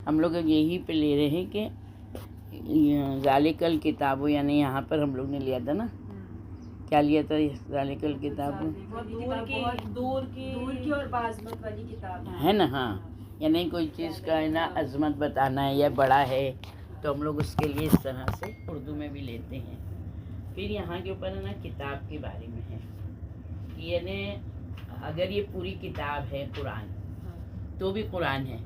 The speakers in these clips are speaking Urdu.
ہم لوگ یہی پہ لے رہے ہیں کہ ذالک الکتاب، یعنی یہاں پر ہم لوگ نے لیا تھا نا، کیا لیا تھا؟ ذالک الکتاب دور کی اور بعظمت والی کتاب ہے نا. ہاں، یعنی کوئی چیز کا ہے نا عظمت بتانا ہے یا بڑا ہے تو ہم لوگ اس کے لیے اس طرح سے اردو میں بھی لیتے ہیں. پھر یہاں کے اوپر ہے نا کتاب کے بارے میں ہے کہ یعنی اگر یہ پوری کتاب ہے قرآن تو بھی قرآن ہے،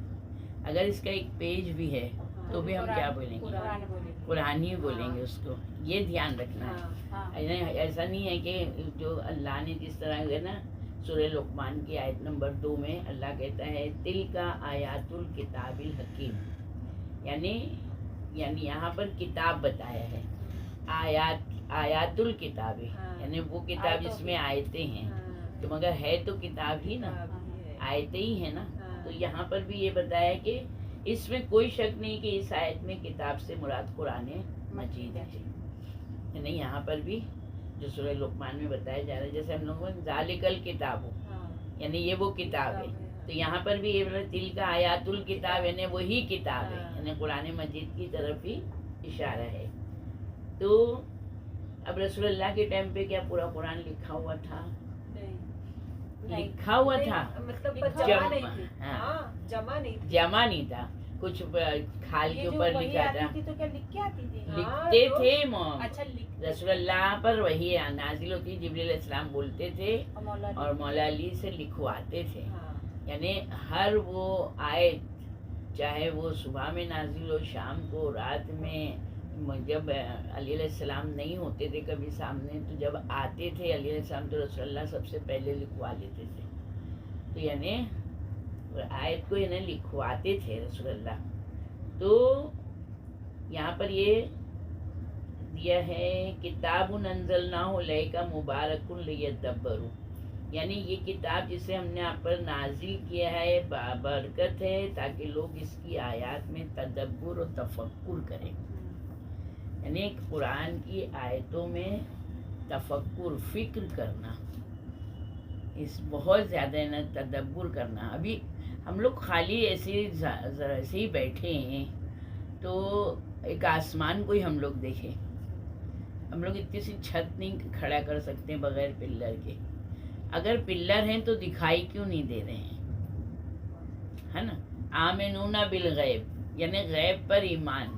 اگر اس کا ایک پیج بھی ہے تو بھی ہم کیا بولیں گے؟ قرآن ہی بولیں گے اس کو. یہ دھیان رکھنا ہے. ایسا نہیں ہے کہ جو اللہ نے جس طرح ہے نا سورہ لقمان کی آیت نمبر 2 میں اللہ کہتا ہے تلک آیات الکتاب الحکیم، یعنی یہاں پر کتاب بتایا ہے، آیات الکتاب، یعنی وہ کتاب جس میں آیتیں ہیں، تو مگر ہے تو کتاب ہی نا، آیتیں ہی ہیں نا. تو یہاں پر بھی یہ بتایا کہ اس میں کوئی شک نہیں کہ اس آیت میں کتاب سے مراد قرآن مجید ہے. یعنی یہاں پر بھی جو سورہ لقمان میں بتایا جا رہا ہے، جیسے ہم لوگوں نے ذالک الکتاب، یعنی یہ وہ کتاب ہے، تو یہاں پر بھی یہ تلک آیات الکتاب یعنی وہی کتاب ہے، یعنی قرآن مجید کی طرف ہی اشارہ ہے. تو اب رسول اللہ کے ٹائم پہ کیا پورا قرآن لکھا ہوا تھا؟ لکھا ہوا تھا، مطلب جمع نہیں تھا، کچھ کھال کے اوپر لکھا تھا. تو کیا لکھ کے آتی تھی؟ لکھتے تھے اچھا، رسول اللہ پر وہی نازل ہوتی، جبریل علیہ السلام بولتے تھے اور مولا علی سے لکھواتے تھے. یعنی ہر وہ آیت چاہے وہ صبح میں نازل ہو، شام کو، رات میں، جب علی علیہ السلام نہیں ہوتے تھے کبھی سامنے، تو جب آتے تھے علی علیہ السلام تو رسول اللہ سب سے پہلے لکھوا لیتے تھے. تو یعنی آیت کو یعنی لکھواتے تھے رسول اللہ. تو یہاں پر یہ دیا ہے کتاب انزلناہ الیک مبارک لیدبروا، یعنی یہ کتاب جسے ہم نے آپ پر نازل کیا ہے برکت ہے تاکہ لوگ اس کی آیات میں تدبر و تفکر کریں. یعنی قرآن کی آیتوں میں تفکر، فکر کرنا، اس بہت زیادہ ہے نا تدبر کرنا. ابھی ہم لوگ خالی ایسے ہی بیٹھے ہیں تو ایک آسمان کو ہی ہم لوگ دیکھیں، ہم لوگ اتنی سی چھت نہیں کھڑا کر سکتے بغیر پلر کے. اگر پلر ہیں تو دکھائی کیوں نہیں دے رہے ہیں، ہے نا. آمنون بالغیب یعنی غیب پر ایمان،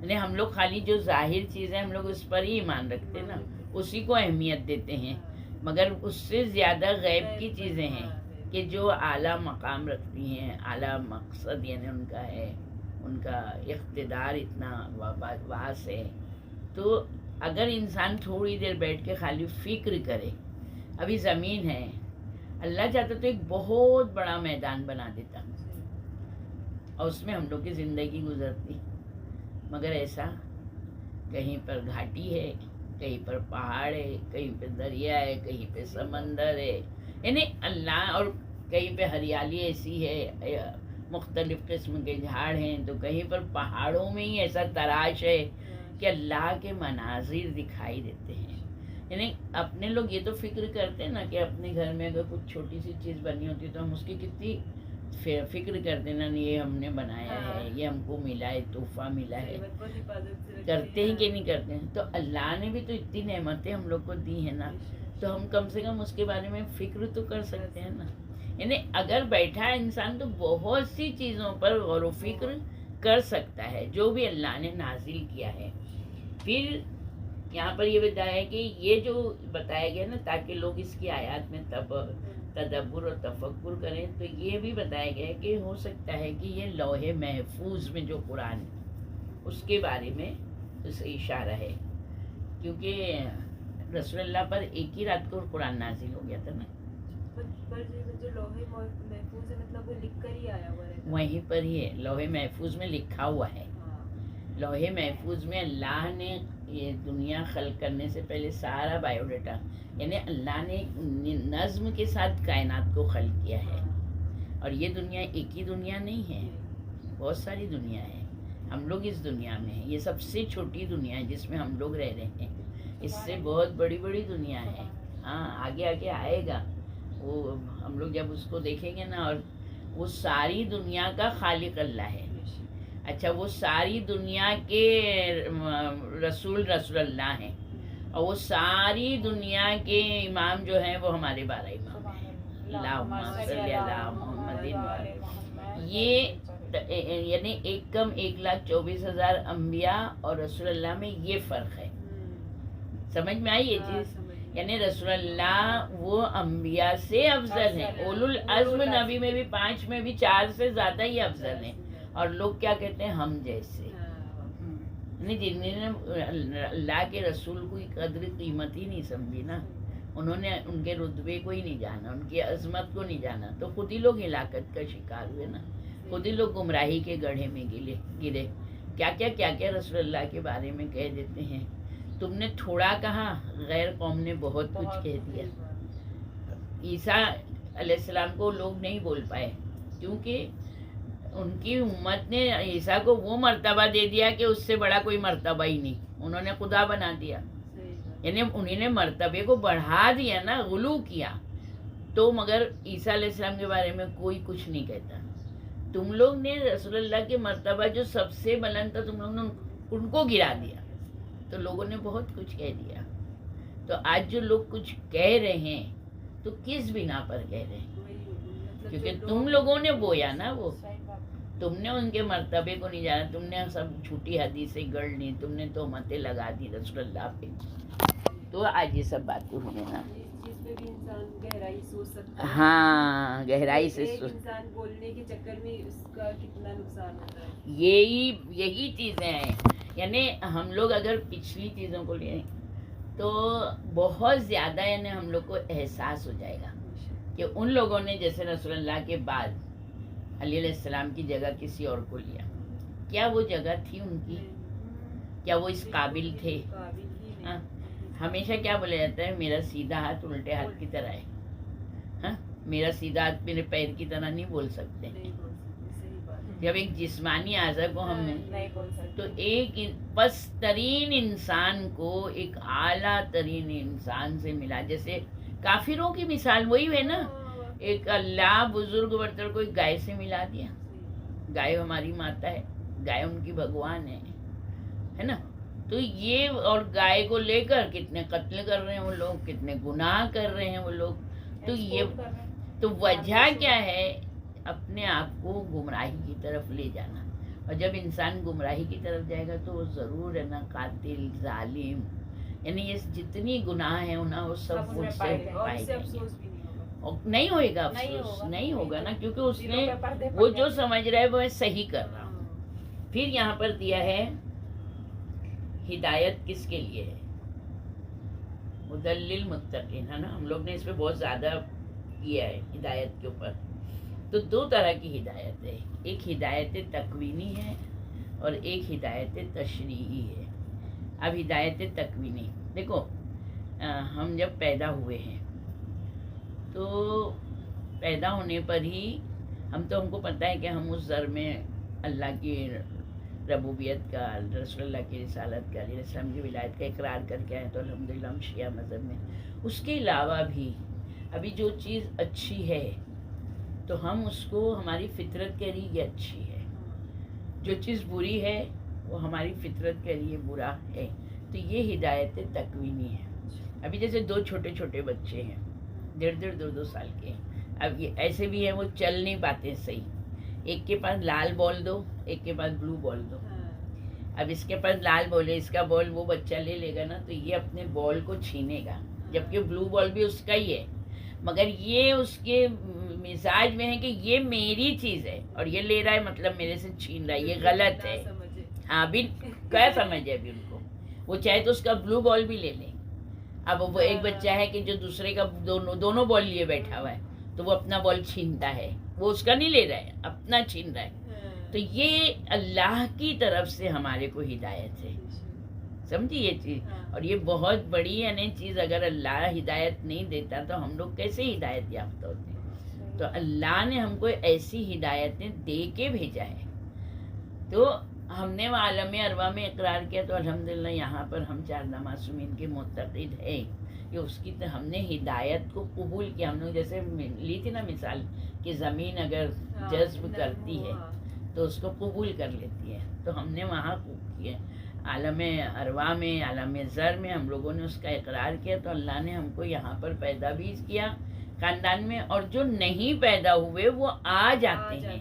یعنی ہم لوگ خالی جو ظاہر چیزیں ہم لوگ اس پر ہی ایمان رکھتے ہیں نا، اسی کو اہمیت دیتے ہیں. مگر اس سے زیادہ غیب کی چیزیں ہیں کہ جو اعلیٰ مقام رکھتی ہیں، اعلیٰ مقصد یعنی ان کا ہے، ان کا اقتدار اتنا واسع ہے. تو اگر انسان تھوڑی دیر بیٹھ کے خالی فکر کرے، ابھی زمین ہے، اللہ چاہتا تو ایک بہت بڑا میدان بنا دیتا اور اس میں ہم لوگ کی زندگی گزرتی. مگر ایسا کہیں پر گھاٹی ہے، کہیں پر پہاڑ ہے، کہیں پہ دریا ہے، کہیں پہ سمندر ہے، یعنی اللہ، اور کہیں پہ ہریالی ایسی ہے، مختلف قسم کے جھاڑ ہیں، تو کہیں پر پہاڑوں میں ہی ایسا تراش ہے کہ اللہ کے مناظر دکھائی دیتے ہیں. یعنی اپنے لوگ یہ تو فکر کرتے ہیں نا کہ اپنے گھر میں اگر کچھ چھوٹی سی چیز بنی ہوتی تو ہم اس کی کتنی فکر کرتے نا، یہ ہم نے بنایا ہے، یہ ہم کو ملا ہے، تحفہ ملا ہے، کرتے ہیں کہ نہیں کرتے ہیں. تو اللہ نے بھی تو اتنی نعمتیں ہم لوگ کو دی ہیں نا، تو ہم کم سے کم اس کے بارے میں فکر تو کر سکتے ہیں نا. یعنی اگر بیٹھا ہے انسان تو بہت سی چیزوں پر غور و فکر کر سکتا ہے جو بھی اللہ نے نازل کیا ہے. پھر یہاں پر یہ بتایا ہے کہ یہ جو بتایا گیا نا تاکہ لوگ اس کی آیات میں تدبر اور تفکر کریں، تو یہ بھی بتایا گیا ہے کہ ہو سکتا ہے کہ یہ لوح محفوظ میں جو قرآن اس کے بارے میں اس اشارہ ہے، کیونکہ رسول اللہ پر ایک ہی رات کو قرآن نازل ہو گیا تھا نا. پر جو لوح محفوظ ہے مطلب وہ لکھ کر ہی آیا ہوا ہے، وہیں پر ہی ہے، لوح محفوظ میں لکھا ہوا ہے. لوح محفوظ میں اللہ نے یہ دنیا خلق کرنے سے پہلے سارا بایو ڈیٹا، یعنی اللہ نے نظم کے ساتھ کائنات کو خلق کیا ہے. اور یہ دنیا ایک ہی دنیا نہیں ہے، بہت ساری دنیا ہے. ہم لوگ اس دنیا میں ہیں، یہ سب سے چھوٹی دنیا ہے جس میں ہم لوگ رہ رہے ہیں. اس سے بہت بڑی بڑی دنیا ہے. ہاں، آگے آگے آئے گا وہ، ہم لوگ جب اس کو دیکھیں گے نا. اور وہ ساری دنیا کا خالق اللہ ہے. اچھا وہ ساری دنیا کے رسول اللہ ہیں، اور وہ ساری دنیا کے امام جو ہیں وہ ہمارے 12 امام ہیں۔ اللہم صلی علی محمد۔ یہ یعنی ایک کم 1,24,000 انبیاء اور رسول اللہ میں یہ فرق ہے۔ سمجھ میں آئی یہ چیز؟ یعنی رسول اللہ وہ انبیاء سے افضل ہیں، اولو العزم نبی میں بھی 5 میں بھی 4 سے زیادہ ہی افضل ہیں، اور لوگ کیا کہتے ہیں ہم جیسے، یعنی جن نے اللہ کے رسول کو قدر قیمت ہی نہیں سمجھی نا، انہوں نے ان کے رتبے کو ہی نہیں جانا، ان کی عظمت کو نہیں جانا، تو خود ہی لوگ ہلاکت کا شکار ہوئے نا، خود ہی لوگ گمراہی کے گڑھے میں گرے۔ کیا کیا رسول اللہ کے بارے میں کہہ دیتے ہیں، تم نے تھوڑا کہا، غیر قوم نے بہت کچھ کہہ دیا۔ عیسیٰ علیہ السلام کو لوگ نہیں بول پائے کیونکہ ان کی امت نے عیسیٰ کو وہ مرتبہ دے دیا کہ اس سے بڑا کوئی مرتبہ ہی نہیں، انہوں نے خدا بنا دیا، یعنی انہیں نے مرتبے کو بڑھا دیا نا، غلو کیا۔ تو مگر عیسیٰ علیہ السلام کے بارے میں کوئی کچھ نہیں کہتا۔ تم لوگ نے رسول اللہ کے مرتبہ جو سب سے بلند تھا، تم لوگ نے ان کو گرا دیا، تو لوگوں نے بہت کچھ کہہ دیا۔ تو آج جو لوگ کچھ کہہ رہے ہیں تو کس بنا پر کہہ رہے ہیں؟ کیونکہ تم لوگوں نے بویا نا، وہ تم نے ان کے مرتبے کو نہیں جانا، تم نے سب جھوٹی حدیثیں گڑ لی، تم نے تہمتیں لگا دی رسول اللہ پہ، تو آج یہ سب باتیں ہوئے نا۔ گہرائی سوچ سکتا ہے، ہاں گہرائی سے انسان بولنے کے چکر میں اس کا کتنا نقصان ہوتا ہے۔ یہی چیزیں ہیں، یعنی ہم لوگ اگر پچھلی چیزوں کو لیں تو بہت زیادہ یعنی ہم لوگ کو احساس ہو جائے گا کہ ان لوگوں نے جیسے رسول اللہ کے بعد علی علیہ السلام کی جگہ کسی اور کو لیا، کیا وہ جگہ تھی ان کی؟ کیا وہ اس قابل تھے؟ ہاں، ہمیشہ کیا بولا جاتا ہے، میرا سیدھا ہاتھ الٹے ہاتھ کی طرح ہے، ہاں میرا سیدھا ہاتھ میرے پیر کی طرح نہیں بول سکتے۔ جب ایک جسمانی اعضا کو ہم نے تو ایک پس ترین انسان کو ایک اعلیٰ ترین انسان سے ملا، جیسے کافروں کی مثال وہی ہے نا، ایک اللہ بزرگ برتر کو ایک گائے سے ملا دیا، گائے ہماری ماتا ہے، گائے ان کی بھگوان ہے نا، تو یہ اور گائے کو لے کر کتنے قتل کر رہے ہیں وہ لوگ، کتنے گناہ کر رہے ہیں وہ لوگ، تو یہ تو وجہ کیا ہے؟ اپنے آپ کو گمراہی کی طرف لے جانا، اور جب انسان گمراہی کی طرف جائے گا تو وہ ضرور ہے نا قاتل، ظالم، یعنی یہ جتنی گناہ ہیں انہیں وہ سب ان سے پائے جائیں گے، نہیں ہوئے گا افسوس، نہیں ہوگا نا، کیونکہ اس نے وہ جو سمجھ رہا ہے وہ صحیح کر رہا ہوں۔ پھر یہاں پر دیا ہے ہدایت کس کے لیے ہے؟ ہدی للمتقین، ہے نا، ہم لوگ نے اس پہ بہت زیادہ کیا ہے ہدایت کے اوپر۔ تو 2 طرح کی ہدایت ہے، ایک ہدایت تکوینی ہے اور ایک ہدایت تشریعی ہے۔ اب ہدایت تکوینی دیکھو، ہم جب پیدا ہوئے ہیں تو پیدا ہونے پر ہی ہم کو پتہ ہے کہ ہم اس ذر میں اللہ کی ربوبیت کا، رسول اللہ کی رسالت کا، علیہ السلام کی ولایت کا اقرار کر کے آئے، تو الحمدللہ ہم شیعہ مذہب میں۔ اس کے علاوہ بھی ابھی جو چیز اچھی ہے تو ہم اس کو، ہماری فطرت کہہ رہی یہ اچھی ہے، جو چیز بری ہے وہ ہماری فطرت کہہ رہی ہے برا ہے، تو یہ ہدایت تکوینی ہے۔ ابھی جیسے 2 چھوٹے چھوٹے بچے ہیں، 1.5 2 سال کے ہیں، اب یہ ایسے بھی ہیں وہ چل نہیں پاتے صحیح، ایک کے پاس لال بال دو، ایک کے پاس بلو بال دو، اب اس کے پاس لال بال ہے، اس کا بال وہ بچہ لے لے گا نا تو یہ اپنے بال کو چھینے گا، جبکہ بلو بال بھی اس کا ہی ہے، مگر یہ اس کے مزاج میں ہے کہ یہ میری چیز ہے اور یہ لے رہا ہے مطلب میرے سے چھین رہا ہے، یہ غلط ہے۔ ہاں بھی کیا سمجھے ابھی ان کو، وہ چاہے تو اس کا بلو بال بھی لے لیں۔ اب وہ ایک بچہ ہے کہ جو دوسرے کا دونوں بال لیے بیٹھا ہوا ہے، تو وہ اپنا بال چھینتا ہے، وہ اس کا نہیں لے رہا ہے، اپنا چھین رہا ہے۔ تو یہ اللہ کی طرف سے ہمارے کو ہدایت ہے، سمجھی یہ چیز، اور یہ بہت بڑی یعنی چیز، اگر اللہ ہدایت نہیں دیتا تو ہم لوگ کیسے ہدایت یافتہ ہوتے ہیں؟ تو اللہ نے ہم کو ایسی ہدایتیں دے کے بھیجا ہے، تو ہم نے عالم ارواح میں اقرار کیا، تو الحمدللہ یہاں پر ہم 4 معصومین کے معتقد ہیں کہ اس کی ہم نے ہدایت کو قبول کیا۔ ہم نے جیسے لی تھی نا مثال کہ زمین اگر جذب کرتی ہے تو اس کو قبول کر لیتی ہے. تو ہم نے وہاں کیا عالم ارواح میں، عالم ذر میں ہم لوگوں نے اس کا اقرار کیا. تو اللہ نے ہم کو یہاں پر پیدا بھی کیا خاندان میں، اور جو نہیں پیدا ہوئے وہ آ جاتے ہیں.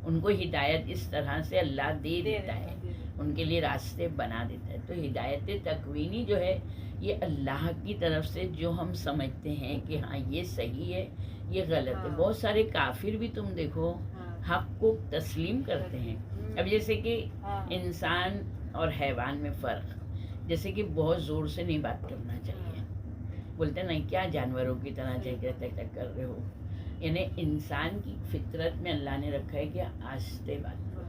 ان کو ہدایت اس طرح سے اللہ دے دیتا ہے، ان کے لیے راستے بنا دیتا ہے. تو ہدایت تکوینی جو ہے یہ اللہ کی طرف سے، جو ہم سمجھتے ہیں کہ ہاں یہ صحیح ہے یہ غلط ہے. بہت سارے کافر بھی تم دیکھو حق کو تسلیم کرتے ہیں. اب جیسے کہ انسان اور حیوان میں فرق، جیسے کہ بہت زور سے نہیں بات کرنا چاہیے، بولتے نہیں کیا جانوروں کی طرح چیک کر رہے ہو. یعنی انسان کی فطرت میں اللہ نے رکھا ہے کہ آہستہ بات کرو،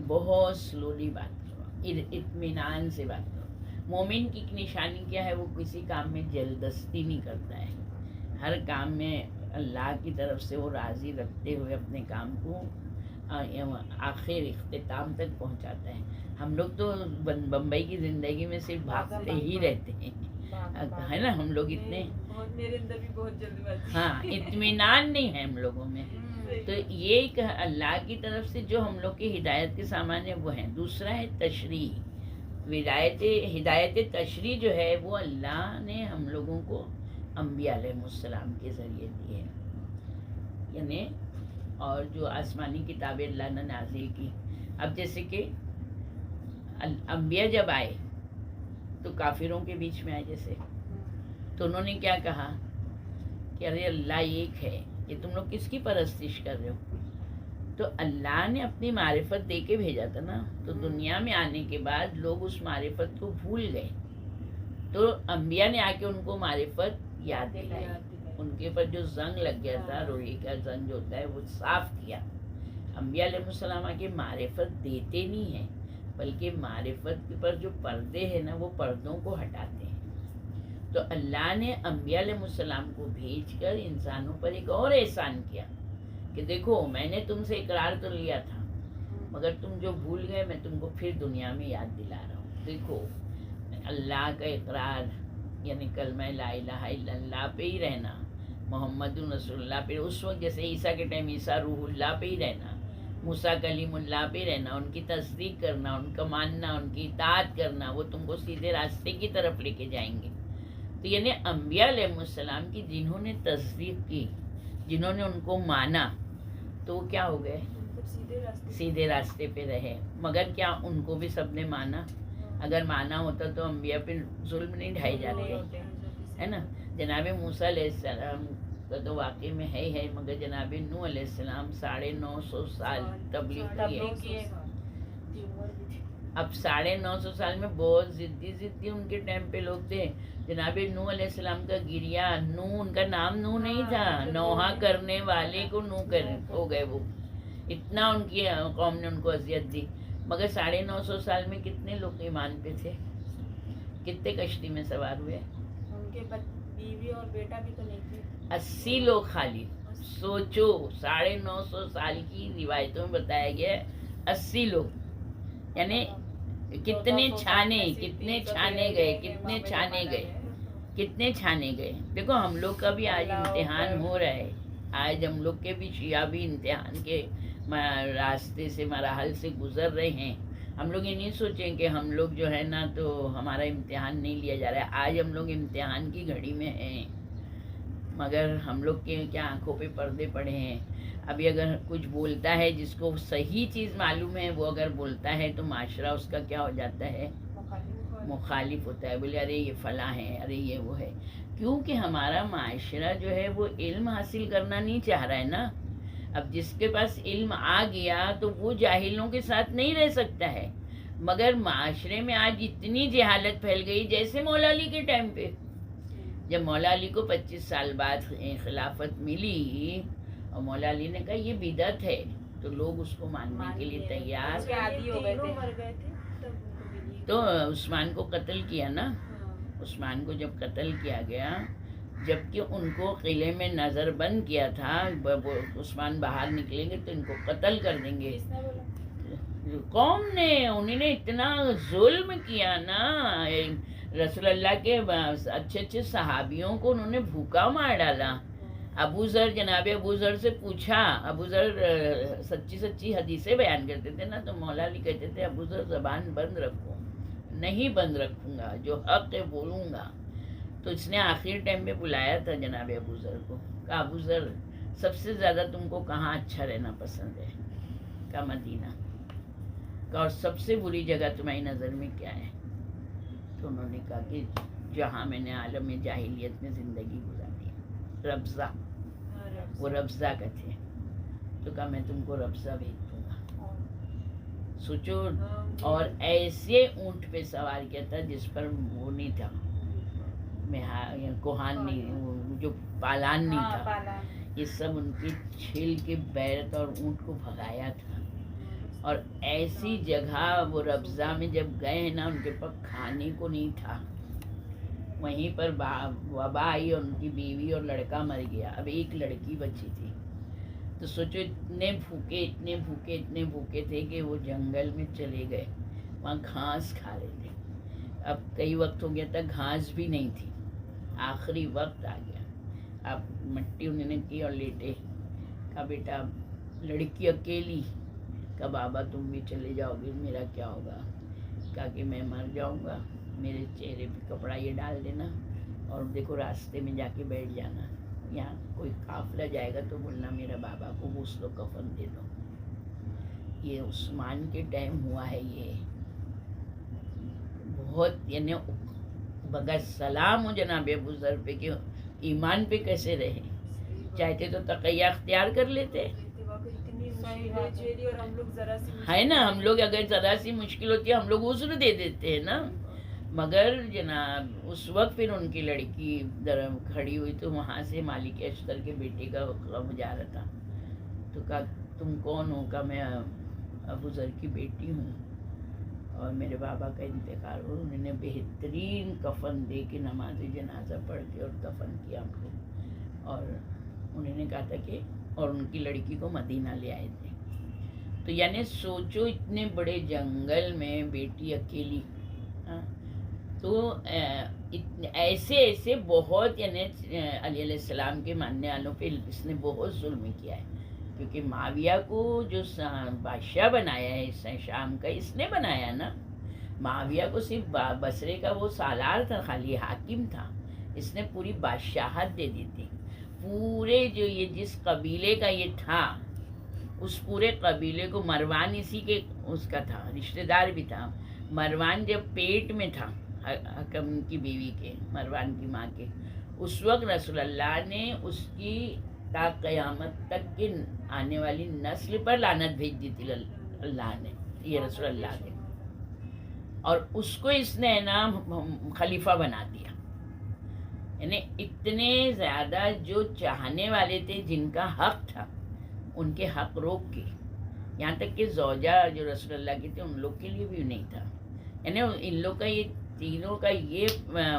بہت سلولی بات کرو، اطمینان سے بات کرو. مومن کی نشانی کیا ہے؟ وہ کسی کام میں جلدستی نہیں کرتا ہے، ہر کام میں اللہ کی طرف سے وہ راضی رکھتے ہوئے اپنے کام کو آخر اختتام تک پہنچاتا ہے. ہم لوگ تو بمبئی کی زندگی میں صرف بھاگتے ہی رہتے ہیں، ہے نا. ہم لوگ اتنے میرے اندر بھی بہت جلدی بازی، ہاں اطمینان نہیں ہے ہم لوگوں میں. تو یہ ایک اللہ کی طرف سے جو ہم لوگ کی ہدایت کے سامان ہے وہ ہیں. دوسرا ہے تشریح. ہدایت تشریح جو ہے وہ اللہ نے ہم لوگوں کو انبیاء علیہ السلام کے ذریعے دی ہے. یعنی اور جو آسمانی کتابیں اللہ نے نازل کی. اب جیسے کہ انبیاء جب آئے تو کافروں کے بیچ میں آئے جیسے، تو انہوں نے کیا کہا کہ ارے اللہ ایک ہے، یہ تم لوگ کس کی پرستش کر رہے ہو؟ تو اللہ نے اپنی معرفت دے کے بھیجا تھا نا. تو دنیا میں آنے کے بعد لوگ اس معرفت کو بھول گئے، تو انبیاء نے آ کے ان کو معرفت یاد دلائی. ان کے اوپر جو زنگ لگ گیا تھا، روئی کا زنگ جو ہوتا ہے، وہ صاف کیا. انبیاء علیہ السلام کے معرفت دیتے نہیں ہیں، بلکہ معرفت کے پر جو پردے ہیں نا وہ پردوں کو ہٹاتے ہیں. تو اللہ نے انبیاء علیہ السلام کو بھیج کر انسانوں پر ایک اور احسان کیا کہ دیکھو میں نے تم سے اقرار تو لیا تھا، مگر تم جو بھول گئے میں تم کو پھر دنیا میں یاد دلا رہا ہوں. دیکھو اللہ کا اقرار یعنی کلمہ لا الہ الا اللہ پہ ہی رہنا، محمد رسول اللہ پہ. اس وقت جیسے عیسیٰ کے ٹائم عیسیٰ روح اللہ پہ ہی رہنا، موسیٰ کلیم اللہ پہ رہنا، ان کی تصدیق کرنا، ان کا ماننا، ان کی اطاعت کرنا، وہ تم کو سیدھے راستے کی طرف لے کے جائیں گے. تو یعنی انبیاء علیہ السلام کی جنہوں نے تصدیق کی، جنہوں نے ان کو مانا، تو وہ کیا ہو گئے؟ سیدھے راستے پہ رہے. مگر کیا ان کو بھی سب نے مانا؟ اگر مانا ہوتا تو انبیاء پہ ظلم نہیں ڈھائے جاتے، ہے نا. جناب موسیٰ علیہ السلام کا تو واقعی میں ہے ہی ہے، مگر جناب نوح علیہ السلام 950 سال تبلیغ کیے. اب 950 سال میں بہت ضدی ان کے ٹائم پہ لوگ تھے. جناب نوح علیہ السلام کا گریا، نوح ان کا نام نوح نہیں تھا، نوحہ کرنے والے کو نوح ہو گئے. وہ اتنا ان کی قوم نے ان کو اذیت دی. مگر 950 سال میں کتنے لوگ ایمان پہ تھے؟ کتنے کشتی میں سوار ہوئے؟ ان کے بیوی اور بیٹا بھی تو نہیں تھے، 80 لوگ خالی. سوچو 950 سال کی روایتوں میں بتایا گیا 80 لوگ. یعنی کتنے چھانے گئے. دیکھو ہم لوگ کا بھی آج امتحان ہو رہا ہے. آج ہم لوگ کے بھی شیعہ بھی امتحان کے راستے سے مراحل سے گزر رہے ہیں. ہم لوگ یہ نہیں سوچیں کہ ہم لوگ جو ہے نا تو ہمارا امتحان نہیں لیا جا رہا ہے. آج ہم لوگ امتحان کی گھڑی میں ہیں، مگر ہم لوگ کے کیا آنکھوں پہ پردے پڑے ہیں. ابھی اگر کچھ بولتا ہے جس کو صحیح چیز معلوم ہے، وہ اگر بولتا ہے تو معاشرہ اس کا کیا ہو جاتا ہے؟ مخالف ہوتا ہے. بولے ارے یہ فلاں ہے، ارے یہ وہ ہے. کیونکہ ہمارا معاشرہ جو ہے وہ علم حاصل کرنا نہیں چاہ رہا ہے نا. اب جس کے پاس علم آ گیا تو وہ جاہلوں کے ساتھ نہیں رہ سکتا ہے. مگر معاشرے میں آج اتنی جہالت پھیل گئی، جیسے مولا علی کے ٹائم پہ جب مولا علی کو 25 سال بعد خلافت ملی اور مولا علی نے کہا یہ بدعت ہے، تو لوگ اس کو ماننے کے لیے تیار ہو گئے تھے. تو عثمان کو قتل کیا نا. عثمان کو جب قتل کیا گیا، جبکہ ان کو قلعے میں نظر بند کیا تھا، عثمان باہر نکلیں گے تو ان کو قتل کر دیں گے. قوم نے انہوں نے اتنا ظلم کیا نا، رسول اللہ کے اچھے صحابیوں کو انہوں نے بھوکا مار ڈالا. ابو ذر جناب ابو ذر سے پوچھا. ابو ذر سچی سچی حدیثیں بیان کرتے تھے نا, تو مولا علی کہتے تھے ابو ذر زبان بند رکھو. نہیں بند رکھوں گا, جو حق ہے بولوں گا. تو اس نے آخر ٹائم میں بلایا تھا جناب ابو ذر کو, کہا ابو ذر سب سے زیادہ تم کو کہاں اچھا رہنا پسند ہے؟ کہا مدینہ. کہا اور سب سے بری جگہ تمہاری نظر میں کیا ہے؟ تو انہوں نے کہا کہ جہاں میں نے عالم جاہلیت میں زندگی گزاری ہے, ربضہ. وہ ربضہ کا تھے. تو کہا میں تم کو ربضہ بھیج دوں گا. سوچو. اور ایسے اونٹ پہ سوار کیا تھا جس پر وہ نہیں تھا, کوہان نہیں, جو پالان نہیں تھا. یہ سب ان کی چھیل کے بیرت اور اونٹ کو بھگایا تھا. اور ایسی جگہ وہ ربضہ میں جب گئے ہیں نا, ان کے پاس کھانے کو نہیں تھا. وہیں پر وبا آئی اور ان کی بیوی اور لڑکا مر گیا. اب ایک لڑکی بچی تھی. تو سوچو اتنے بھوکے تھے کہ وہ جنگل میں چلے گئے, وہاں گھاس کھا رہے تھے. اب کئی وقت ہو گیا تھا, گھاس بھی نہیں تھی. آخری وقت آ گیا. اب مٹی انہوں نے کی اور لیٹے. کہا بیٹا, لڑکی اکیلی. کہا بابا تم بھی چلے جاؤ گے, میرا کیا ہوگا؟ کہا کہ میں مر جاؤں گا, میرے چہرے پہ کپڑا یہ ڈال دینا, اور دیکھو راستے میں جا کے بیٹھ جانا. یہاں کوئی قافلہ جائے گا تو بولنا میرا بابا کو غسل و کفن دے دو. یہ عثمان کے ٹائم ہوا ہے. یہ بہت یعنی بغیر سلام ہو جناب ابو ذر پہ کہ ایمان پہ کیسے رہے. چاہتے تو تقیہ اختیار کر لیتے, ہے نا. ہم لوگ اگر ذرا سی مشکل ہوتی ہے ہم لوگ عذر دے دیتے ہیں نا. مگر جناب اس وقت پھر ان کی لڑکی کھڑی ہوئی تو وہاں سے مالک اشتر کے بیٹے کا غم جا رہا تھا. تو کہا تم کون ہو؟ کہا میں ابو ذر کی بیٹی ہوں اور میرے بابا کا انتقال ہو. انہوں نے بہترین کفن دے کے نماز جنازہ پڑھ کے اور دفن کیا ہم کو. اور انہوں نے کہا تھا کہ اور ان کی لڑکی کو مدینہ لے آئے تھے. تو یعنی سوچو اتنے بڑے جنگل میں بیٹی اکیلی. تو ایسے بہت یعنی علی علیہ السلام کے ماننے والوں پہ اس نے بہت ظلم کیا ہے. کیونکہ معاویہ کو جو بادشاہ بنایا ہے شام کا, اس نے بنایا نا. معاویہ کو صرف بصرے کا وہ سالار تھا, خالی حاکم تھا. اس نے پوری بادشاہت دے دی تھی. پورے جو یہ جس قبیلے کا یہ تھا, اس پورے قبیلے کو مروان اسی کے اس کا تھا, رشتہ دار بھی تھا. مروان جب پیٹ میں تھا حکم کی بیوی کے, مروان کی ماں کے, اس وقت رسول اللہ نے اس کی تا قیامت تک کی آنے والی نسل پر لعنت بھیج دی تھی اللہ نے, یہ رسول اللہ نے. اور اس کو اس نے نا خلیفہ بنا دیا. یعنی اتنے زیادہ جو چاہنے والے تھے جن کا حق تھا ان کے حق روک کے, یہاں تک کہ زوجہ جو رسول اللہ کی تھے ان لوگ کے لیے بھی نہیں تھا. یعنی ان لوگ کا یہ تینوں کا یہ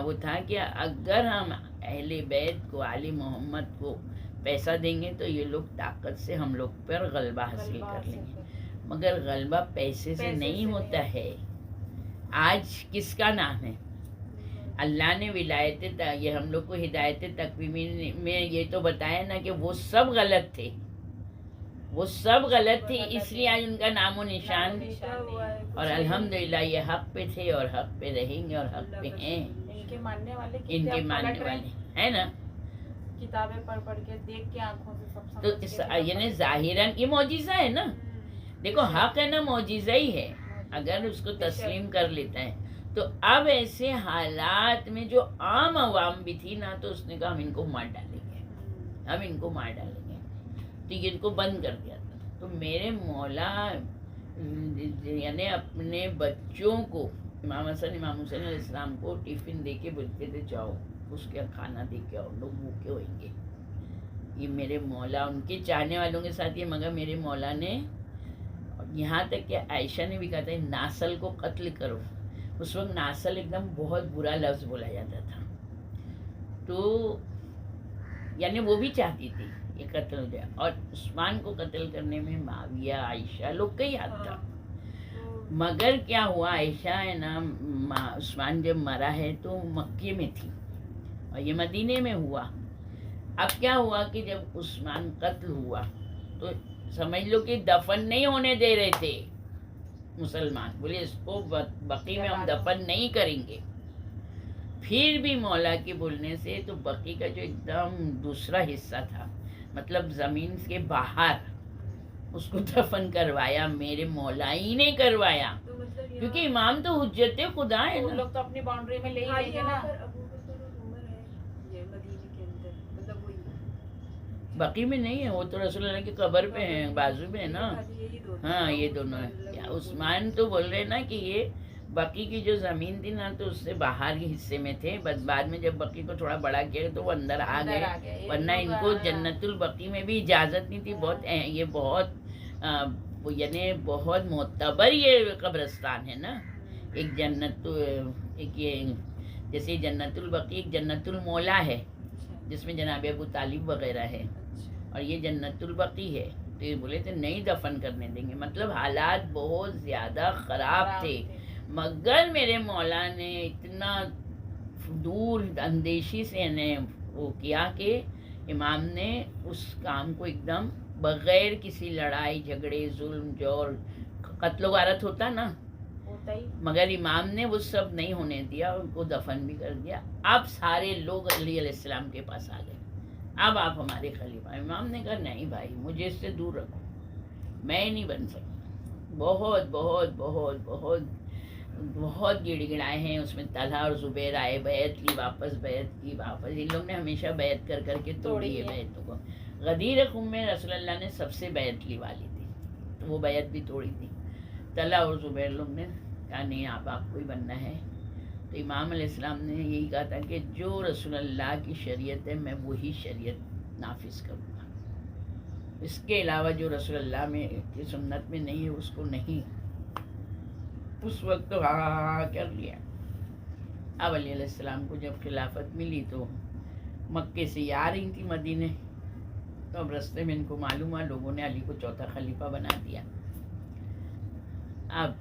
وہ تھا کہ اگر ہم اہل بیت کو آل محمد کو پیسہ دیں گے تو یہ لوگ طاقت سے ہم لوگ پر غلبہ حاصل کر لیں گے. مگر غلبہ پیسے سے نہیں ہوتا ہے. آج کس کا نام ہے؟ اللہ نے ولایت, یہ ہم لوگ کو ہدایت تقویمی میں یہ تو بتایا نا کہ وہ سب غلط تھے, وہ سب غلط تھے, اس لیے آج ان کا نام و نشان. اور الحمدللہ یہ حق پہ تھے اور حق پہ رہیں گے اور حق پہ ہیں. ان کے ماننے والے ہیں نا, کتابیں پڑھ کے دیکھ کے آنکھوں سے سب تو یعنی ظاہراً یہ معجزہ ہے نا. دیکھو حق ہے نا, معجزہ ہی ہے اگر اس کو تسلیم کر لیتا ہے. تو اب ایسے حالات میں جو عام عوام بھی تھی نا, تو اس نے کہا ہم ان کو مار ڈالیں گے, ہم ان کو مار ڈالیں گے. تو یہ ان کو بند کر دیا تھا. تو میرے مولا یعنی اپنے بچوں کو, امام حسن امام حسین علیہ السلام کو ٹفن دے کے بولتے تھے جاؤ اس کا کھانا دے کے آؤ, لوگ بھوکے ہوئیں گے. یہ میرے مولا ان کے چاہنے والوں کے ساتھ یہ, مگر میرے مولا نے یہاں تک کہ عائشہ نے بھی کہا تھا ناسل کو قتل کرو. اس وقت ناسل ایک دم بہت برا لفظ بولا جاتا تھا. تو یعنی وہ بھی چاہتی تھی یہ قتل ہو جائے. اور عثمان کو قتل کرنے میں معاویہ عائشہ لوگ کا ہی ہاتھ تھا. مگر کیا ہوا, عائشہ ہے نا, عثمان جب مرا ہے تو مکے میں تھی اور یہ مدینے میں ہوا. اب کیا ہوا کہ جب عثمان قتل ہوا تو سمجھ لو کہ دفن نہیں ہونے دے رہے تھے مسلمان، بولے اس کو بقی میں ہم دفن نہیں کریں گے. پھر بھی مولا کے بولنے سے تو بقی کا جو ایک دم دوسرا حصہ تھا، مطلب زمین کے باہر، اس کو دفن کروایا. میرے مولا ہی نے کروایا، تو مطلب کیونکہ امام تو حجت خدا ہے وہ نا. لوگ تو اپنی باؤنڈری میں لے ہی لیں گے نا. ابو بکر اور عمر ہے یہ مدینے کے اندر، مطلب وہی بقی میں نہیں ہے، وہ تو رسول اللہ کی قبر پہ ہیں، بازو میں ہے نا. یہی دو ہاں یہ دونوں ہیں. عثمان تو بول رہے نا کہ یہ بقی کی جو زمین تھی نا تو اس سے باہر کے حصے میں تھے، بس بعد میں جب بقی کو تھوڑا بڑا کیا تو وہ اندر آ گئے، ورنہ ان کو جنت البقی میں بھی اجازت نہیں تھی. بہت یہ بہت یعنی بہت معتبر یہ قبرستان ہے نا. ایک جنت، ایک یہ جیسے جنت البقی، ایک جنت المولا ہے جس میں جناب ابو طالب وغیرہ ہے، اور یہ جنت البقی ہے. تو یہ بولے تھے نہیں دفن کرنے دیں گے، مطلب حالات بہت زیادہ خراب تھے. مگر میرے مولا نے اتنا دور اندیشی سے انہیں وہ کیا کہ امام نے اس کام کو ایک دم بغیر کسی لڑائی جھگڑے ظلم جور قتل و غارت ہوتا نا، مگر امام نے وہ سب نہیں ہونے دیا، ان کو دفن بھی کر دیا. اب سارے لوگ علی علیہ السلام کے پاس آ گئے، اب آپ ہمارے خلیفہ. امام نے کہا نہیں بھائی، مجھے اس سے دور رکھو، میں نہیں بن سکتا. بہت بہت بہت بہت بہت گڑ گڑائے ہیں اس میں. طلحہ اور زبیر آئے، بیعت لی واپس، بیعت کی واپس. ان لوگ نے ہمیشہ بیعت کر کر کے توڑی ہے بیعتوں کو. غدیر خم میں رسول اللہ نے سب سے بیعت لی والی تھی، تو وہ بیعت بھی توڑی تھی. طلحہ اور زبیر لوگ نے کہا نہیں آپ کو ہی بننا ہے. تو امام علیہ السلام نے یہی کہا تھا کہ جو رسول اللہ کی شریعت ہے میں وہی شریعت نافذ کروں گا، اس کے علاوہ جو رسول اللہ میں کی سنت میں نہیں ہے اس کو نہیں. اس وقت تو ہاں کر لیا. اب علی علیہ السلام کو جب خلافت ملی تو مکے سے یہ آ رہی تھی مدینے، تو اب رستے میں ان کو معلوم ہے، لوگوں نے علی کو چوتھا خلیفہ بنا دیا. اب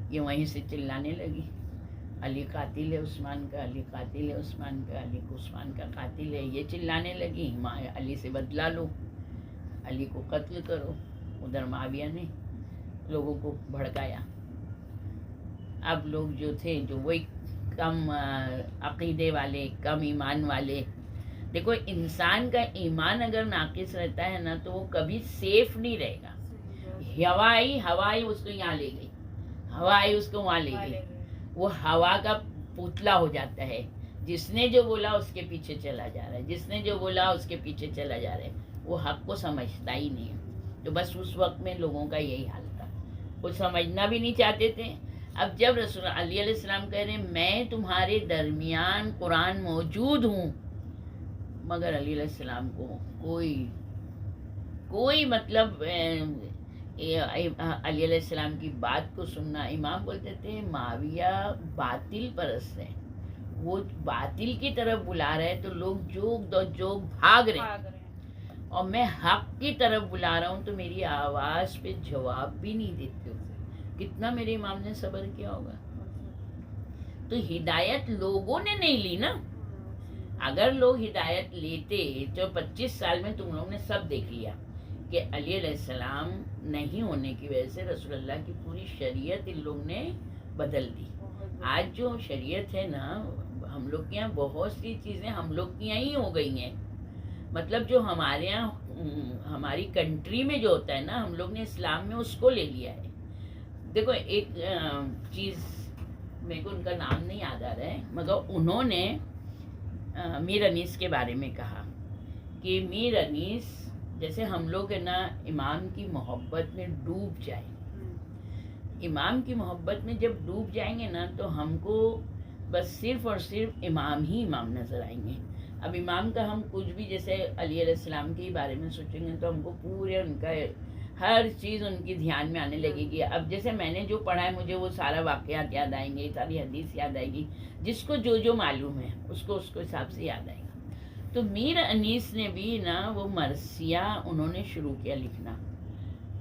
یہ وہیں سے چلانے لگی علی قاتل ہے عثمان کا، علی قاتل ہے عثمان کا، علی کو عثمان کا قاتل ہے. یہ چلانے لگی علی سے بدلا لو، علی کو قتل کرو. ادھر معاویہ نے لوگوں کو بھڑکایا. اب لوگ جو تھے جو وہی کم عقیدے والے، کم ایمان والے. دیکھو انسان کا ایمان اگر ناقص رہتا ہے نا تو وہ کبھی سیف نہیں رہے گا. ہوا آئی اس کو یہاں لے گئی، ہوا آئی اس کو وہاں لے گئی. وہ ہوا کا پتلا ہو جاتا ہے. جس نے جو بولا اس کے پیچھے چلا جا رہا ہے، جس نے جو بولا اس کے پیچھے چلا جا رہا ہے. وہ حق کو سمجھتا ہی نہیں ہے. تو بس اس وقت میں لوگوں کا یہی حال تھا، وہ سمجھنا بھی نہیں چاہتے تھے. اب جب رسول علی علیہ السلام کہہ رہے ہیں میں تمہارے درمیان قرآن موجود ہوں، مگر علی علیہ السلام کو کوئی مطلب علی علیہ السلام کی بات کو سننا. امام بولتے تھے معاویہ باطل پرست ہے، وہ باطل کی طرف بلا رہے تو لوگ جوگ بھاگ رہے ہیں، اور میں حق کی طرف بلا رہا ہوں تو میری آواز پہ جواب بھی نہیں دیتے ہو. کتنا میرے امام نے صبر کیا ہوگا. تو ہدایت لوگوں نے نہیں لی نا. اگر لوگ ہدایت لیتے تو 25 سال میں تم لوگوں نے سب دیکھ لیا کہ علی علیہ السلام نہیں ہونے کی وجہ سے رسول اللہ کی پوری شریعت ان لوگ نے بدل دی. آج جو شریعت ہے نا ہم لوگ کے یہاں بہت سی چیزیں ہم لوگ کے یہاں ہی ہو گئی ہیں. مطلب جو ہمارے یہاں ہماری کنٹری میں جو ہوتا ہے نا ہم لوگ نے اسلام میں اس کو لے لیا ہے. دیکھو ایک چیز میرے کو ان کا نام نہیں یاد آ رہا ہے، مگر انہوں نے میر انیس کے بارے میں کہا کہ میر انیس جیسے ہم لوگ ہے نا امام کی محبت میں ڈوب جائیں. امام کی محبت میں جب ڈوب جائیں گے نا تو ہم کو بس صرف اور صرف امام ہی امام نظر آئیں گے. اب امام کا ہم کچھ بھی جیسے علی علیہ السلام کے بارے میں سوچیں گے تو ہم کو پورے ان کا ہر چیز ان کی دھیان میں آنے لگے گی. اب جیسے میں نے جو پڑھا ہے مجھے وہ سارا واقعات یاد آئیں گے، ساری حدیث یاد آئے گی. جس کو جو معلوم ہے اس کو حساب سے یاد آئے گا. تو میر انیس نے بھی نا وہ مرثیہ انہوں نے شروع کیا لکھنا.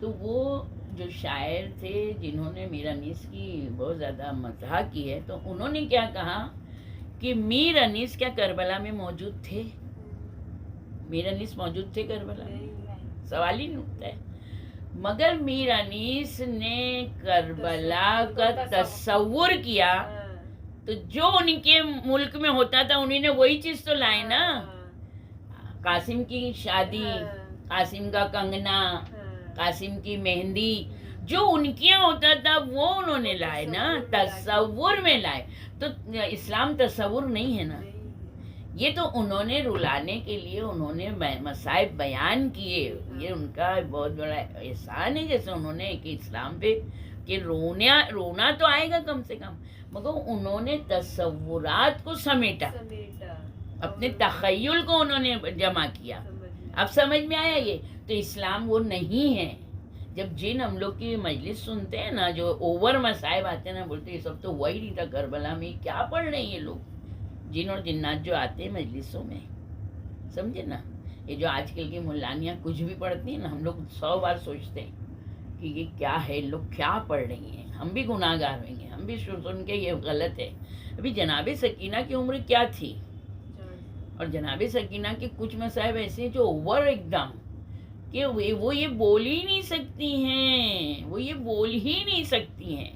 تو وہ جو شاعر تھے جنہوں نے میر انیس کی بہت زیادہ مدح کی ہے، تو انہوں نے کیا کہا کہ میر انیس کیا کربلا میں موجود تھے؟ میر انیس موجود تھے کربلا میں؟ نہیں، سوال ہی نہیں اٹھتا ہے. مگر میر انیس نے کربلا کا تصور کیا ہاں، تو جو ان کے ملک میں ہوتا تھا انہیں نے وہی چیز تو لائے نا. قاسم کی شادی، قاسم کا کنگنا، قاسم کی مہندی، جو ان کے یہاں ہوتا تھا وہ انہوں نے لائے نا، تصور میں لائے. تو اسلام تصور نہیں ہے نا، یہ تو انہوں نے رلانے کے لیے انہوں نے مصائب بیان کیے. یہ ان کا بہت بڑا احسان ہے جیسے انہوں نے کہ اسلام پہ کہ رونا تو آئے گا کم سے کم، مگر انہوں نے تصورات کو سمیٹا، اپنے تخیل کو انہوں نے جمع کیا. اب سمجھ میں آیا یہ؟ تو اسلام وہ نہیں ہے. جب جن ہم لوگ کی مجلس سنتے ہیں نا، جو اوور مصائب آتے ہیں نا، بولتے یہ سب تو ہوا ہی نہیں تھا کربلا میں، کیا پڑھ رہے ہیں یہ لوگ؟ جن اور جنات جو آتے ہیں مجلسوں میں، سمجھے نا، یہ جو آج کل کی ملانیاں کچھ بھی پڑھتی ہیں نا، ہم لوگ 100 بار سوچتے ہیں کہ یہ کیا ہے، لوگ کیا پڑھ رہی ہیں. ہم بھی گناہ گار ہوئیں گے، ہم بھی سن کے یہ غلط ہے. ابھی جناب سکینہ کی عمر کیا تھی، اور جناب سکینہ کے کچھ مصائب ایسے ہیں جو اوور ایک دم کہ وہ یہ بول ہی نہیں سکتی ہیں، وہ یہ بول ہی نہیں سکتی ہیں.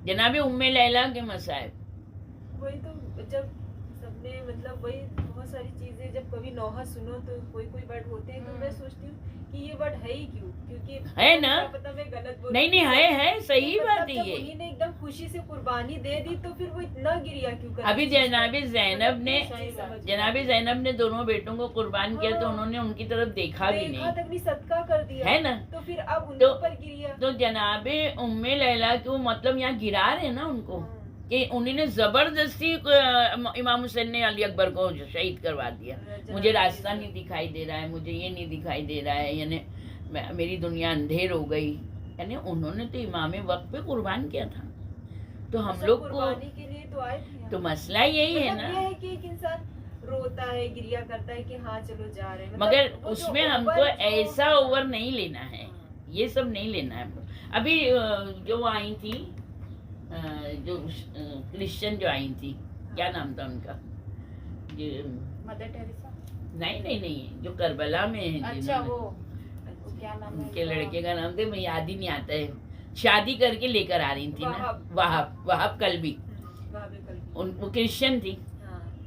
جناب ام لیلہ کے مصائب، وہی تو جب سب نے مطلب وہی بہت ساری چیزیں جب کبھی نوحہ سنو تو کوئی ورڈ ہوتے ہیں تو میں سوچتی ہوں کہ یہ ورڈ ہے ہی کیوں، کیونکہ ہے نا، پتہ میں غلط بول نہیں ہے صحیح بات ہے جب یہ. انہی نے ایک دم خوشی سے قربانی دے دی تو پھر وہ اتنا گریا کیوں کر ابھی جناب زینب نے دونوں بیٹوں کو قربان کیا تو انہوں نے ان کی طرف دیکھا بھی دیکھا تک نہیں، نہیں، صدقہ کر دیا ہے نا. تو پھر اب ان کے اوپر گریا. تو جناب ام لیلہ کو مطلب یہاں گرا رہے نا ان کو، کہ انہوں نے زبردستی امام حسین نے علی اکبر کو شہید کروا دیا. مجھے راستہ نہیں دکھائی دے رہا ہے، مجھے یہ نہیں دکھائی دے رہا ہے، یعنی میری دنیا اندھیر ہو گئی. یعنی انہوں نے تو امام وقت پہ قربان کیا تھا. تو ہم لوگ کو قربانی کے لیے تو آئے تھے. تو مسئلہ یہی ہے نا، یہ ہے کہ ایک انسان روتا ہے، گریا کرتا ہے کہ ہاں چلو جا رہے ہیں، مگر اس میں ہم کو ایسا اوور نہیں لینا ہے، یہ سب نہیں لینا ہے. ابھی جو آئی تھی جو کرسچن جو آئی تھی، کیا نام تھا ان کا، مدر ٹیریسا، نہیں جو کربلا میں ہیں، اچھا وہ کیا نام ان ہے کے لڑکے کا نام تھا، میں یاد ہی نہیں آتا ہے. شادی کر کے لے کر آ رہی تھی نا، وہاب قلبی، وہ کرسچن تھی.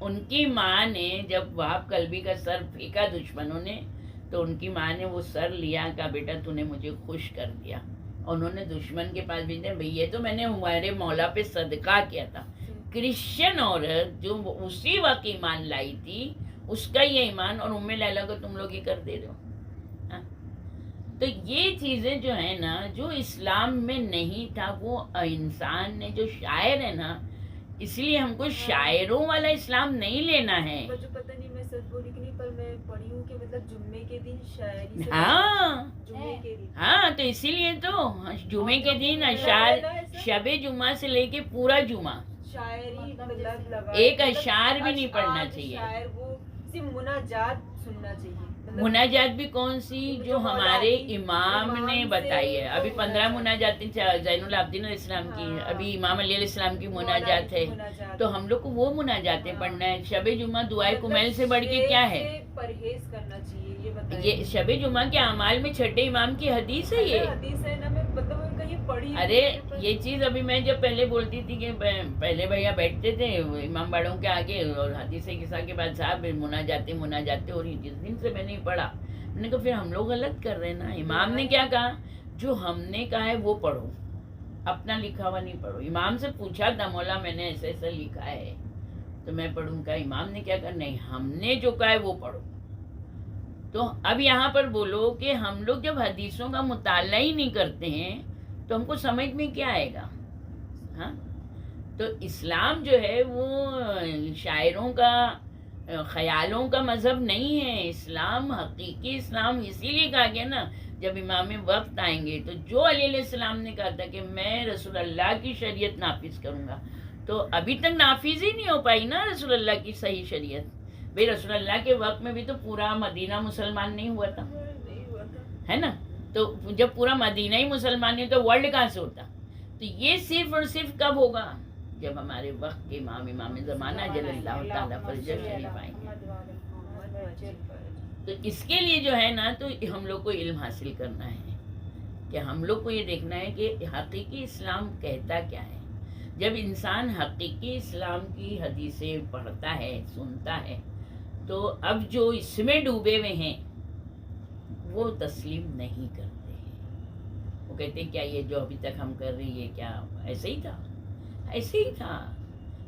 ان کی ماں نے جب وہاب قلبی کا سر پھینکا دشمنوں نے، تو ان کی ماں نے وہ سر لیا، کہا بیٹا تو نے مجھے خوش کر دیا. انہوں نے دشمن کے پاس بھیجا، بھئی یہ تو میں نے ہمارے مولا پہ صدقہ کیا تھا. کرسچن عورت جو اسی وقت ایمان لائی تھی، اس کا یہ ایمان، اور ام لیلہ کو تم لوگ یہ کر دے رہے ہو. تو یہ چیزیں جو ہیں نا، جو اسلام میں نہیں تھا، وہ انسان نے جو شاعر ہے نا، اس لیے ہم کو شاعروں والا اسلام نہیں لینا ہے. مجھے پتہ نہیں میں سچ بولی کہ نہیں، پر میں پڑھی ہوں کہ مطلب جمعے کے دن شاعری سے، جمعے کے دن، ہاں تو اسی لیے تو جمعے کے دن اشعار، شب جمعہ سے لے کے پورا جمعہ شاعری مطلب ایک اشعار بھی نہیں پڑھنا چاہیے. شاعر وہ صرف مناجات سننا چاہیے. مناجات بھی کون سی؟ جو ہمارے امام نے بتائی ہے. ابھی 15 مناجات زین العابدین علیہ السلام کی، ابھی امام علی علیہ السلام کی مناجات ہے، تو ہم لوگ کو وہ مناجاتیں پڑھنا ہے. شب جمعہ دعائے کمیل سے بڑھ کے کیا ہے؟ پرہیز کرنا چاہیے. یہ شب جمعہ کے اعمال میں چھٹے امام کی حدیث ہے. یہ حدیث ہے نا، میں مطلب کہیں پڑھی. ارے یہ چیز ابھی میں جب پہلے بولتی تھی کہ پہلے بھیا بیٹھتے تھے امام باڑوں کے آگے اور حدیث قصہ کے بعد صاحب مناجاتے ہو رہی، جس دن سے میں نے پڑھا، میں نے کہا پھر ہم لوگ غلط کر رہے ہیں نا. امام نے کیا کہا؟ جو ہم نے کہا ہے وہ پڑھو، اپنا لکھا ہوا نہیں پڑھو. امام سے پوچھا تھا مولا میں نے ایسا ایسا لکھا ہے تو میں پڑھوں گا. امام نے کیا کہا؟ نہیں، ہم نے جو کہا ہے وہ پڑھو. تو اب یہاں پر بولو کہ ہم لوگ جب حدیثوں کا مطالعہ ہی نہیں کرتے ہیں تو ہم کو سمجھ میں کیا آئے گا؟ ہاں، تو اسلام جو ہے وہ شاعروں کا، خیالوں کا مذہب نہیں ہے. اسلام حقیقی اسلام اسی لیے کہا گیا نا، جب امام وقت آئیں گے تو جو علیہ السلام نے کہا تھا کہ میں رسول اللہ کی شریعت نافذ کروں گا، تو ابھی تک نافذ ہی نہیں ہو پائی نا رسول اللہ کی صحیح شریعت. بھئی رسول اللہ کے وقت میں بھی تو پورا مدینہ مسلمان نہیں ہوا تھا، ہے نا. تو جب پورا مدینہ ہی مسلمان نہیں تو ورلڈ کہاں سے ہوتا؟ تو یہ صرف اور صرف کب ہوگا؟ جب ہمارے وقت کے امام زمانہ جل اللہ تعالیٰ فرجہ شریف آئیں گے. تو اس کے لیے جو ہے نا تو ہم لوگ کو علم حاصل کرنا ہے کہ ہم لوگ کو یہ دیکھنا ہے کہ حقیقی اسلام کہتا کیا ہے. جب انسان حقیقی اسلام کی حدیثیں پڑھتا ہے سنتا ہے تو اب جو اس میں ڈوبے ہوئے ہیں وہ تسلیم نہیں کرتے ہیں. وہ کہتے ہیں کیا یہ جو ابھی تک ہم کر رہی ہے کیا ایسے ہی تھا؟ ایسے ہی تھا،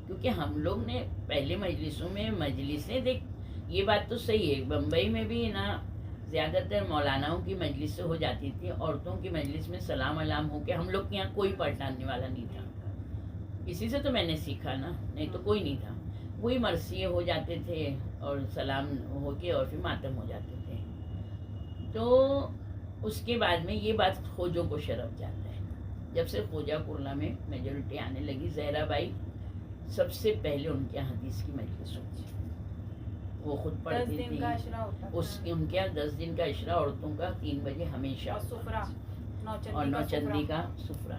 کیونکہ ہم لوگ نے پہلے مجلسوں میں مجلسیں دیکھ. یہ بات تو صحیح ہے، بمبئی میں بھی نا زیادہ تر مولاناؤں کی مجلس ہو جاتی تھی، عورتوں کی مجلس میں سلام علام ہو کے ہم لوگ کے یہاں کوئی پلٹانے والا نہیں تھا. اسی سے تو میں نے سیکھا نا، نہیں تو کوئی نہیں تھا. وہی مرثیے ہو جاتے تھے اور سلام ہو کے اور پھر ماتم ہو جاتے تھے. تو اس کے بعد میں یہ بات خوجوں کو شرف جاتا ہے. جب سے خوجہ کرلا میں میجورٹی آنے لگی، زہرا بائی سب سے پہلے ان کے حدیث کی مجلس ہوتی، وہ خود پڑھتی تھی. ان کے 10 دن کا عشرہ عورتوں کا 3 بجے ہمیشہ، اور نوچندی کا سفرہ.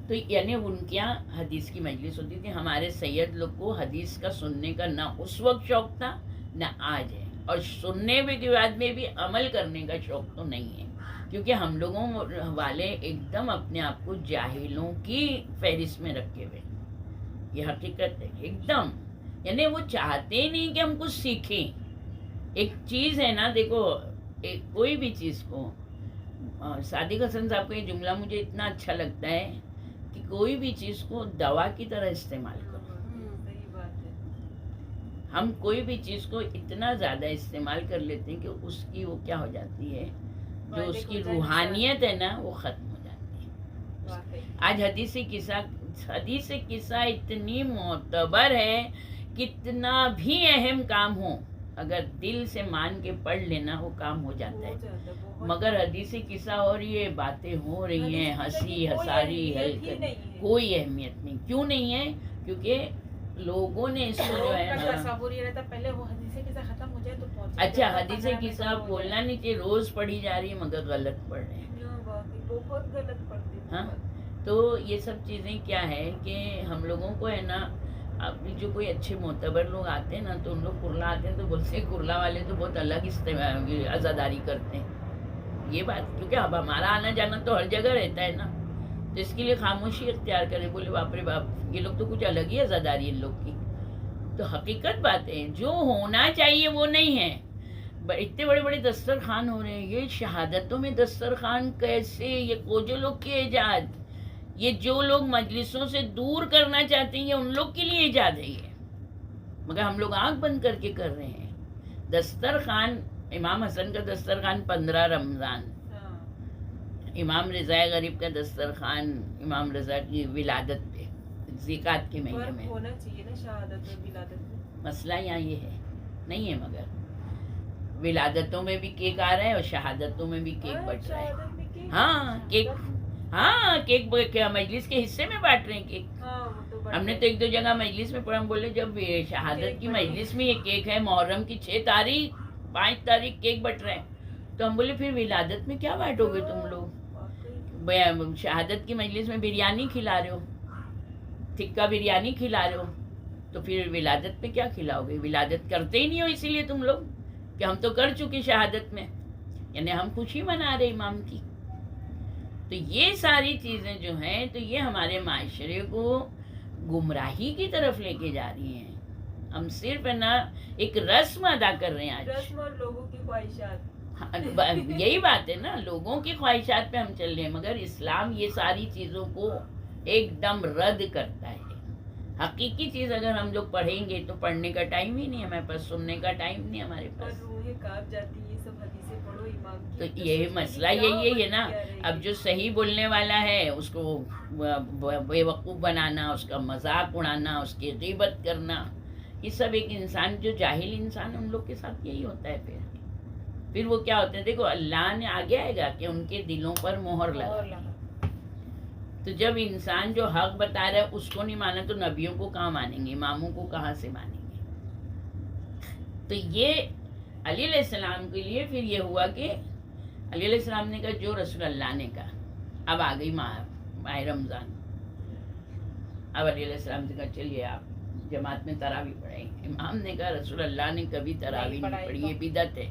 تو یعنی ان کے یہاں حدیث کی مجلس ہوتی تھی. ہمارے سید لوگ کو حدیث کا سننے کا نہ اس وقت شوق تھا نہ آج ہے، اور سننے کے بعد میں بھی عمل کرنے کا شوق تو نہیں ہے، کیونکہ ہم لوگوں والے ایک دم اپنے آپ کو جاہلوں کی فہرست میں رکھے ہوئے. یہ حقیقت ہے ایک دم. یعنی وہ چاہتے ہی نہیں کہ ہم کچھ سیکھیں. ایک چیز ہے نا، دیکھو کوئی بھی چیز کو، صادق حسن صاحب کا یہ جملہ مجھے اتنا اچھا لگتا ہے کہ کوئی بھی چیز کو دوا کی طرح استعمال کرو. صحیح بات ہے. ہم کوئی بھی چیز کو اتنا زیادہ استعمال کر لیتے ہیں کہ اس کی وہ کیا ہو جاتی ہے، جو اس کی روحانیت ہے نا وہ ختم ہو جاتی ہے. آج حدیث قصہ اتنی معتبر ہے، کتنا بھی اہم کام ہو اگر دل سے مان کے پڑھ لینا وہ کام ہو جاتا ہے. مگر حدیث قصہ اور یہ باتیں ہو رہی ہیں، ہنسی ہساری کوئی اہمیت نہیں. کیوں نہیں ہے؟ کیونکہ لوگوں نے اس کو جو ہے نا، پہلے وہ حدیث قصہ ختم ہو جائے تو اچھا حدیث قصہ بولنا نہیں چاہیے، روز پڑھی جا رہی ہے مگر غلط پڑھ رہے ہیں. بہت غلط پڑھتے ہیں. ہاں، تو یہ سب چیزیں کیا ہے کہ ہم لوگوں کو ہے نا، اب جو کوئی اچھے معتبر لوگ آتے ہیں نا تو ان لوگ کرلا آتے ہیں تو بولتے ہیں کرلا والے تو بہت الگ عزاداری کرتے ہیں. یہ بات کیونکہ اب ہمارا آنا جانا تو ہر جگہ رہتا ہے نا، تو اس کے لیے خاموشی اختیار کریں. بولے باپ رے باپ، یہ لوگ تو کچھ الگ ہی عزاداری ان لوگ کی. تو حقیقت بات ہے، جو ہونا چاہیے وہ نہیں ہے. اتنے بڑے بڑے دسترخوان ہو رہے ہیں، یہ شہادتوں میں دسترخوان کیسے؟ یہ کوجو لوگ کی ایجاد، یہ جو لوگ مجلسوں سے دور کرنا چاہتے ہیں یہ ان لوگ کے لیے ایجاد ہے یہ، مگر ہم لوگ آنکھ بند کر کے کر رہے ہیں. دسترخوان، امام حسن کا دسترخوان 15 رمضان، امام رضا غریب کا دسترخوان امام رضا کی ولادت پہ، زکات کے مہینے میں ہونا چاہیے نا شہادت اور ولادت میں. مسئلہ یہاں یہ ہے نہیں ہے، مگر ولادتوں میں بھی کیک آ رہا ہے اور شہادتوں میں بھی کیک بٹ رہا ہے. ہاں کیک، ہاں کیک مجلس کے حصے میں بانٹ رہے ہیں کیک. ہم نے تو 1-2 جگہ مجلس میں پڑھا، ہم بولے جب شہادت کی مجلس میں یہ کیک ہے، محرم کی 6 تاریخ 5 تاریخ کیک بٹ رہے ہیں، تو ہم بولے پھر ولادت میں کیا بانٹو گے تم لوگ؟ شہادت کی مجلس میں بریانی کھلا رہے ہو، ٹکا بریانی کھلا رہے ہو، تو پھر ولادت میں کیا کھلاؤ گے؟ ولادت کرتے ہی نہیں ہو اسی لیے تم لوگ کہ ہم تو کر چکے شہادت میں، یعنی ہم خوشی منا رہے امام کی. تو یہ ساری چیزیں جو ہیں تو یہ ہمارے معاشرے کو گمراہی کی طرف لے کے جا رہی ہیں. ہم صرف نا ایک رسم ادا کر رہے ہیں آج، رسم اور لوگوں کی خواہشات. یہی بات ہے نا، لوگوں کی خواہشات پہ ہم چل رہے ہیں، مگر اسلام یہ ساری چیزوں کو ایک دم رد کرتا ہے. حقیقی چیز اگر ہم لوگ پڑھیں گے تو پڑھنے کا ٹائم ہی نہیں ہے ہمارے پاس، سننے کا ٹائم نہیں ہمارے پاس. روحیں کانپ جاتی ہیں، یہ سب حدیثیں پڑھو امام کی. تو یہی مسئلہ یہی ہے نا. اب جو صحیح بولنے والا ہے اس کو بے وقوف بنانا، اس کا مذاق اڑانا، اس کی غیبت کرنا، یہ سب ایک انسان جو جاہل انسان ان لوگ کے ساتھ یہی ہوتا ہے. پھر وہ کیا ہوتے ہیں، دیکھو اللہ نے آگے آئے گا کہ ان کے دلوں پر مہر لگا. تو جب انسان جو حق بتا رہا ہے اس کو نہیں مانا تو نبیوں کو کہاں مانیں گے، اماموں کو کہاں سے مانیں گے؟ تو یہ علی علیہ السلام کے لیے پھر یہ ہوا کہ علی علیہ السلام نے کہا جو رسول اللہ نے کہا. اب آ گئی ماہ رمضان، اب علی علیہ السلام نے کہا چلیے آپ جماعت میں تراویح پڑھیں. امام نے کہا رسول اللہ نے کبھی تراویح نہیں پڑھی، یہ بدعت ہے.